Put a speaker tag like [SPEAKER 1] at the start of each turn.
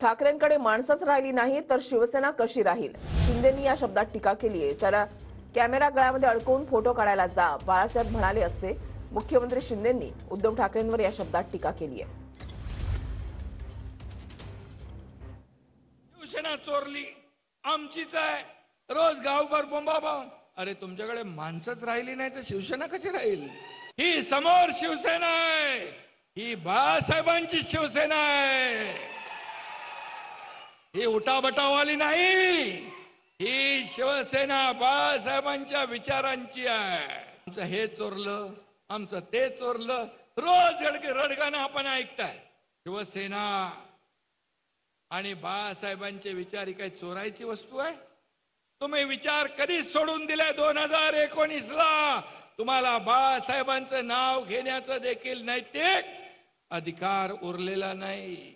[SPEAKER 1] ठाकरेंकडे माणसंच राहिली नाही तर शिवसेना कशी राहील? शिंदेंनी या शब्दात टीका केली आहे. तर कॅमेरा गळ्यामध्ये अडकवून फोटो काढायला जा, बाळासाहेब म्हणाले असते. मुख्यमंत्री शिंदेंनी उद्धव ठाकरेंवर या शब्दात टीका केली आहे.
[SPEAKER 2] शिवसेना चोरली आमचीच आहे, रोज गावभर बोंबाबोंब. अरे तुमच्याकडे माणसंच राहिली नाही तर शिवसेना कशी राहील? ही समोर शिवसेना आहे, ही बाळासाहेबांची शिवसेना आहे. ही उठाबटावाली नाही, ही शिवसेना बाळासाहेबांच्या विचारांची आहे. आमचं हे चोरलं, आमचं ते चोरलं, रोज रडगाणं आपण ऐकताय. शिवसेना आणि बाळासाहेबांचे विचार ही काही चोरायची वस्तू आहे? तुम्ही विचार कधी सोडून दिले? 2019ला तुम्हाला बाळासाहेबांचं नाव घेण्याचं देखील नैतिक अधिकार उरलेला नाही.